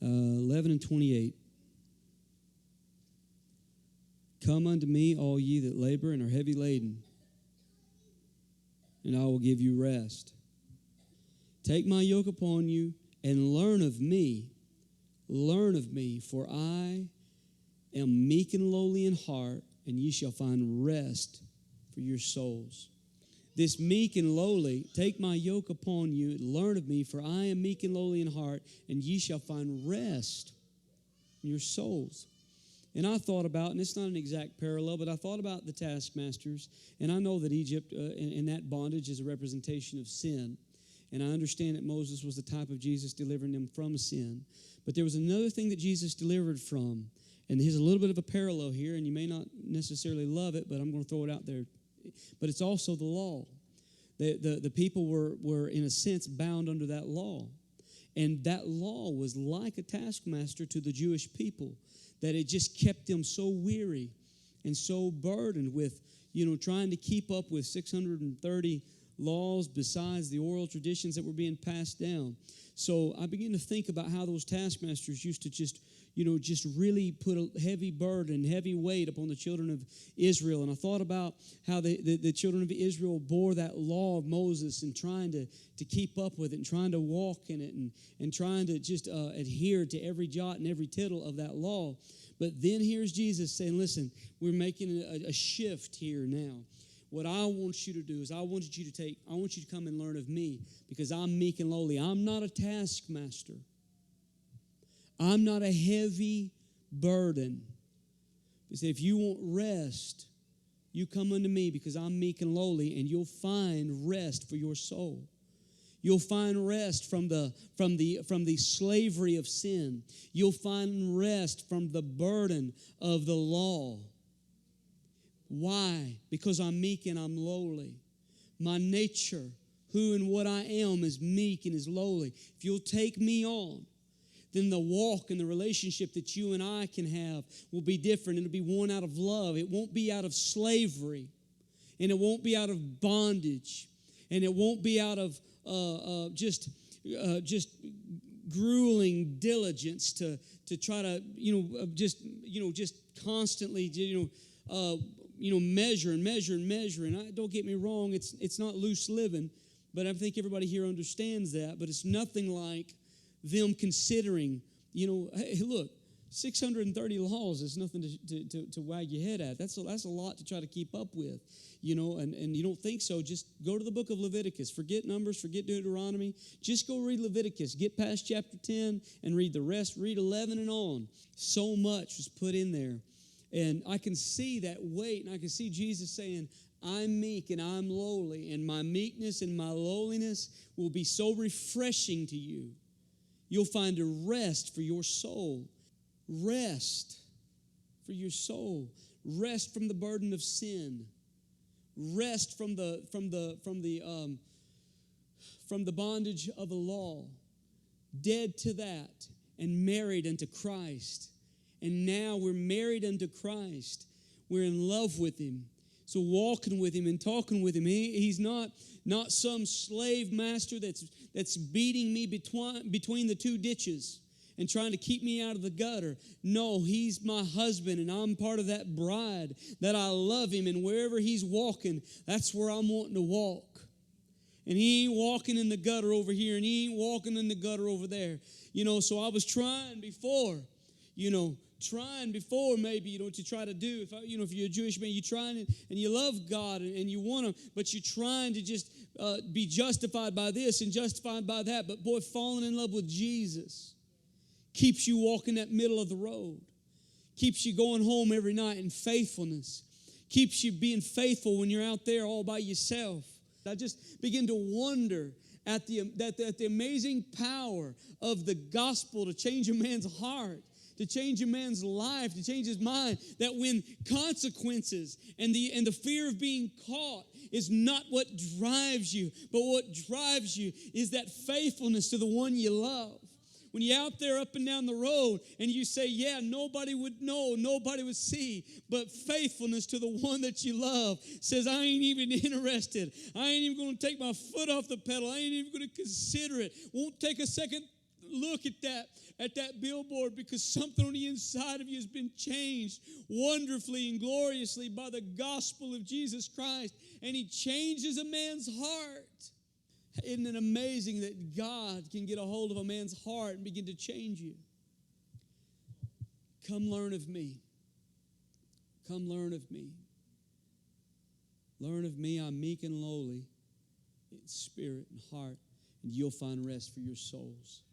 11 and 28. Come unto me, all ye that labor and are heavy laden, and I will give you rest. Take my yoke upon you and learn of me. Learn of me, for I am meek and lowly in heart, and ye shall find rest for your souls. This meek and lowly, take my yoke upon you, learn of me, for I am meek and lowly in heart, and ye shall find rest in your souls. And I thought about, and it's not an exact parallel, but I thought about the taskmasters, and I know that Egypt and that bondage is a representation of sin. And I understand that Moses was the type of Jesus delivering them from sin. But there was another thing that Jesus delivered from, and here's a little bit of a parallel here, and you may not necessarily love it, but I'm going to throw it out there. But it's also the law. The people were, in a sense, bound under that law. And that law was like a taskmaster to the Jewish people, that it just kept them so weary and so burdened with, trying to keep up with 630 laws besides the oral traditions that were being passed down. So I began to think about how those taskmasters used to just really put a heavy burden, heavy weight upon the children of Israel. And I thought about how the children of Israel bore that law of Moses and trying to keep up with it and trying to walk in it and trying to just adhere to every jot and every tittle of that law. But then here's Jesus saying, listen, we're making a shift here now. What I want you to do is I want you to come and learn of me, because I'm meek and lowly. I'm not a taskmaster. I'm not a heavy burden. He said, if you want rest, you come unto me, because I'm meek and lowly, and you'll find rest for your soul. You'll find rest from the slavery of sin. You'll find rest from the burden of the law. Why? Because I'm meek and I'm lowly. My nature, who and what I am, is meek and is lowly. If you'll take me on, then the walk and the relationship that you and I can have will be different. It'll be one out of love. It won't be out of slavery, and it won't be out of bondage, and it won't be out of just grueling diligence to try to just constantly measure and measure and measure. And don't get me wrong, it's not loose living, but I think everybody here understands that. But it's nothing like them considering, hey, look, 630 laws is nothing to wag your head at. That's a lot to try to keep up with, and you don't think so. Just go to the book of Leviticus. Forget Numbers, forget Deuteronomy. Just go read Leviticus. Get past chapter 10 and read the rest. Read 11 and on. So much was put in there. And I can see that weight, and I can see Jesus saying, I'm meek and I'm lowly, and my meekness and my lowliness will be so refreshing to you. You'll find a rest for your soul. Rest for your soul. Rest from the burden of sin. Rest from the bondage of the law. Dead to that and married unto Christ. And now we're married unto Christ. We're in love with Him. So walking with Him and talking with Him. He's not some slave master that's beating me between the two ditches and trying to keep me out of the gutter. No, He's my husband, and I'm part of that bride, that I love Him, and wherever He's walking, that's where I'm wanting to walk. And He ain't walking in the gutter over here, and He ain't walking in the gutter over there. So I was trying before, maybe, to try to do, if you're a Jewish man, you're trying and you love God and you want Him, but you're trying to just be justified by this and justified by that. But boy, falling in love with Jesus keeps you walking that middle of the road, keeps you going home every night in faithfulness, keeps you being faithful when you're out there all by yourself. I just begin to wonder at the amazing power of the gospel to change a man's heart, to change a man's life, to change his mind, that when consequences and the fear of being caught is not what drives you, but what drives you is that faithfulness to the one you love. When you're out there up and down the road and you say, yeah, nobody would know, nobody would see, but faithfulness to the one that you love says, I ain't even interested. I ain't even going to take my foot off the pedal. I ain't even going to consider it. Won't take a second look at that billboard, because something on the inside of you has been changed wonderfully and gloriously by the gospel of Jesus Christ, and He changes a man's heart. Isn't it amazing that God can get a hold of a man's heart and begin to change you? Come learn of me. Come learn of me. Learn of me. I'm meek and lowly in spirit and heart, and you'll find rest for your souls.